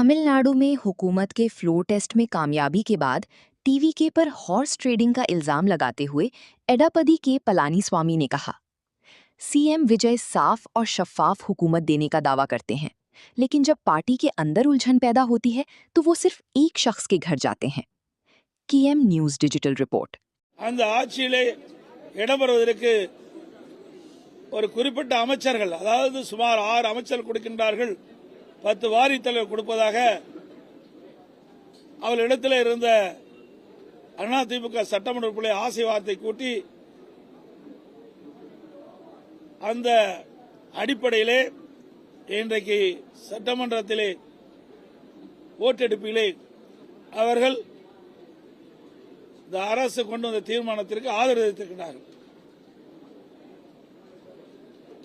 तमिलनाडु में हुकूमत के फ्लोर टेस्ट में कामयाबी के बाद टीवीके पर हॉर्स ट्रेडिंग का इल्जाम लगाते हुए एडापदी के पलानीस्वामी ने कहा, सीएम विजय साफ और शफाफ हुकूमत देने का दावा करते हैं, लेकिन जब पार्टी के अंदर उलझन पैदा होती है तो वो सिर्फ एक शख्स के घर जाते हैं। KM news digital report. அந்த ஆட்சியிலே இடம்பெறுவதற்கு ஒரு குறிப்பிட்ட அமைச்சர்கள், அதாவது சுமார் 6 அமைச்சர் கொடுக்கின்றார்கள், 10 வாரித் தலைவர் கொடுப்பதாக அவர்களிடத்தில் இருந்த அதிமுக சட்டமன்ற உறுப்பினர்களை ஆசை வார்த்தை கூட்டி அந்த அடிப்படையிலே இன்றைக்கு சட்டமன்றத்திலே ஓட்டெடுப்பிலே அவர்கள் இந்த அரசு கொண்டு வந்த தீர்மானத்திற்கு ஆதரவு தெரிவித்திருக்கிறார்கள்.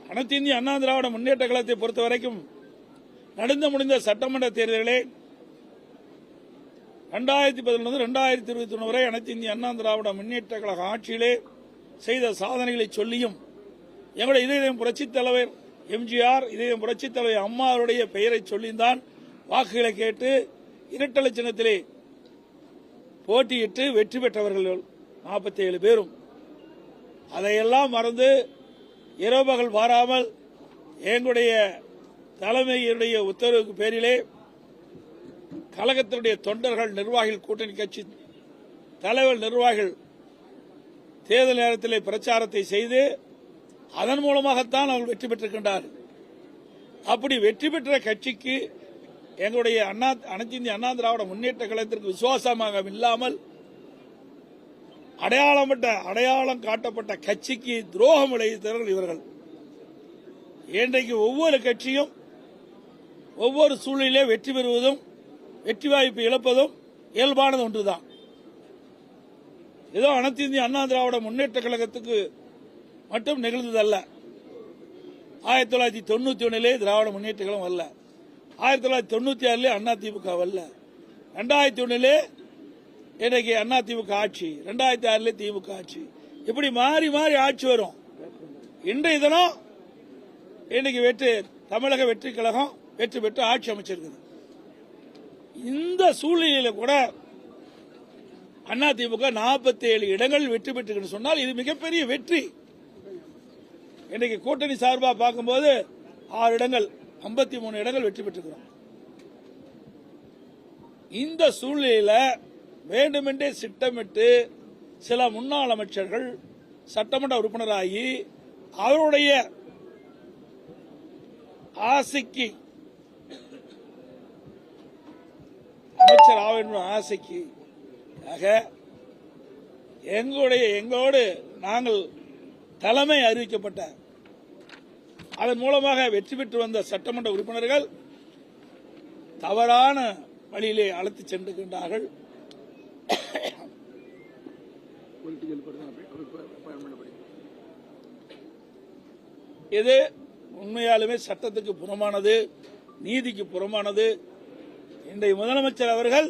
அனைத்து இந்திய அண்ணா திராவிட முன்னேற்ற கழகத்தை பொறுத்தவரைக்கும் நடந்து முடிந்த சட்டமன்ற தேர்தலிலே 2011 2021 வரை அனைத்து இந்திய அண்ணா திராவிட முன்னேற்ற கழக ஆட்சியிலே செய்த சாதனைகளை சொல்லியும் எங்களுடைய இதயம் புரட்சித் தலைவர் எம்ஜிஆர், இதயம் புரட்சித் தலைவர் அம்மா அவருடைய பெயரை சொல்லித்தான் வாக்குகளை கேட்டு இரட்டை சின்னத்திலே போட்டியிட்டு வெற்றி பெற்றவர்கள் 47 பேரும். அதையெல்லாம் மறந்து இரவு பகல் மாறாமல் எங்களுடைய தலைமையுடைய உத்தரவுக்கு பேரிலே கழகத்தினுடைய தொண்டர்கள், நிர்வாகிகள், கூட்டணி கட்சி தலைவர் நிர்வாகிகள் தேர்தல் நேரத்திலே பிரச்சாரத்தை செய்து அதன் மூலமாகத்தான் அவர்கள் வெற்றி பெற்றிருக்கின்றார்கள். அப்படி வெற்றி பெற்ற கட்சிக்கு எங்களுடைய அனைத்து இந்திய அண்ணா திராவிட முன்னேற்ற கழகத்திற்கு விசுவாசமாக இல்லாமல் அடையாளம் காட்டப்பட்ட கட்சிக்கு துரோகம் விளைவித்தவர்கள் இவர்கள். இன்றைக்கு ஒவ்வொரு கட்சியும் ஒவ்வொரு சூழ்நிலையிலே வெற்றி பெறுவதும் வெற்றி வாய்ப்பு இழப்பதும் இயல்பானது ஒன்றுதான். ஏதோ அனைத்து இந்திய அண்ணா திராவிட முன்னேற்ற கழகத்துக்கு மட்டும் நிகழ்ந்ததல்ல. 1991 திராவிட முன்னேற்ற கழகம் அல்ல, 1996 அதிமுக அல்ல, 2001 இன்றைக்கு அதிமுக ஆட்சி, 2006 திமுக ஆட்சி, இப்படி மாறி மாறி ஆட்சி வரும். இன்றைய தினம் இன்னைக்கு தமிழக வெற்றி கழகம் வெற்றி பெற்று ஆட்சி அமைச்சிருக்குது. இந்த சூழ்நிலையில கூட அதிமுக 47 இடங்கள் வெற்றி பெற்று சொன்னால் இது மிகப்பெரிய வெற்றி. இன்னைக்கு கூட்டணி சார்பாக பார்க்கும்போது 6 இடங்கள், 53 இடங்கள் வெற்றி பெற்றிருக்கிறோம். இந்த சூழ்நிலையில வேண்டுமென்றே திட்டமிட்டு சில முன்னாள் அமைச்சர்கள் சட்டமன்ற உறுப்பினராகி அவருடைய ஆசைக்கு, அமைச்சர் ஆவேன் ஆசைக்கு எங்களோடு நாங்கள் தலைமை அறிவிக்கப்பட்ட அதன் மூலமாக வெற்றி பெற்று வந்த சட்டமன்ற உறுப்பினர்கள் தவறான வழியிலே அழைத்து சென்றுகின்றார்கள். இது உண்மையாலுமே சட்டத்துக்கு புறமானது, நீதிக்கு புறமானது. இன்றைய முதலமைச்சர் அவர்கள்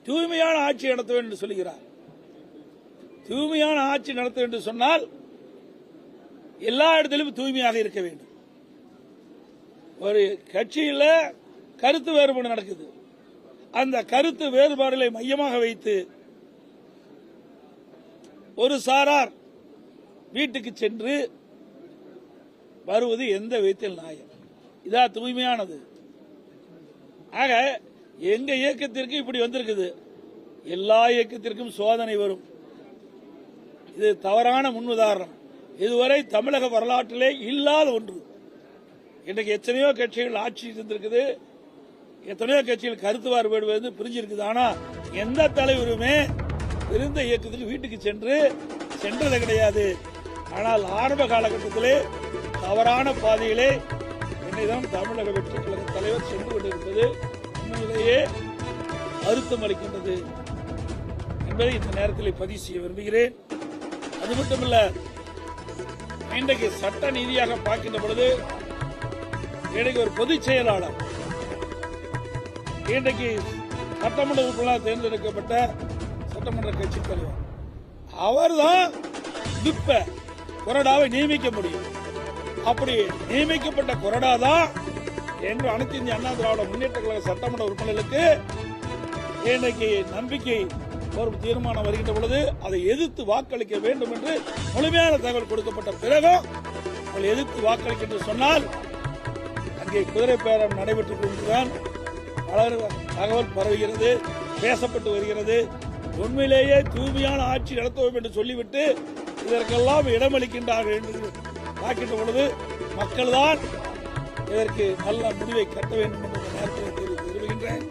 தூய்மையான ஆட்சி நடத்த வேண்டும் என்று சொல்கிறார். தூய்மையான ஆட்சி நடத்த வேண்டும் என்று சொன்னால் எல்லா இடத்திலும் தூய்மையாக இருக்க வேண்டும். ஒரு கட்சியில் கருத்து வேறுபாடு நடக்குது, அந்த கருத்து வேறுபாடுகளை மையமாக வைத்து ஒரு சாரார் வீட்டுக்கு சென்று வருவது எந்த விதத்தில் நியாயம்? இதா தூய்மையானது? ஆக எங்க இயக்கத்திற்கு இப்படி வந்திருக்குது, எல்லா இயக்கத்திற்கும் சோதனை வரும். இது தவறான முன்னுதாரணம். இதுவரை தமிழக வரலாற்றிலே இல்லாத ஒன்று. இன்றைக்கு எத்தனையோ கட்சிகள் ஆட்சி இருந்திருக்குது, எத்தனையோ கட்சிகள் கருத்து வேறுபாடு பிரிஞ்சிருக்குது. ஆனா எந்த தலைவருமே இருந்த இயக்கத்துக்கு வீட்டுக்கு சென்றது கிடையாது. ஆனால் ஆரம்ப காலகட்டத்திலே தவறான பாதையிலே என்னிடம் தமிழக வெற்றி கழக தலைவர் சென்று கொண்டிருப்பது உண்மையிலேயே வருத்தம் அளிக்கின்றது என்பதை இந்த நேரத்தில் பதிவு செய்ய விரும்புகிறேன். அது மட்டுமல்ல, இன்றைக்கு சட்ட நீதியாக பார்க்கின்ற பொழுது இன்றைக்கு ஒரு பொதுச் செயலாளர், இன்றைக்கு சட்டமன்ற உறுப்பினராக தேர்ந்தெடுக்கப்பட்ட சட்டமன்ற கட்சி தலைவர், அவர்தான் கொறடாவை நியமிக்க முடியும். அப்படி நியமிக்கப்பட்ட கொறடா தான் என்று அனைத்து இந்திய அண்ணா திராவிட முன்னேற்ற கழக சட்டமன்ற உறுப்பினர்களுக்கு இன்னைக்கு நம்பிக்கை ஒரு தீர்மானம் வருகின்ற பொழுது அதை எதிர்த்து வாக்களிக்க வேண்டும் என்று முழுமையான தகவல் கொடுக்கப்பட்ட பிறகும் அவர்கள் எதிர்த்து வாக்களிக்க என்று சொன்னால் அங்கே குதிரை பேரம் நடைபெற்றுக் கொண்டுதான் பலர் தகவல் பரவுகிறது, பேசப்பட்டு வருகிறது. உண்மையிலேயே தூய்மையான ஆட்சி நடத்துவோம் என்று சொல்லிவிட்டு இதற்கெல்லாம் இடமளிக்கின்றார்கள் என்று பார்க்கின்ற பொழுது மக்கள் தான் இதற்கு நல்ல முடிவை கட்ட வேண்டும் என்று நேரத்தில் தெரிவிக்கின்றேன்.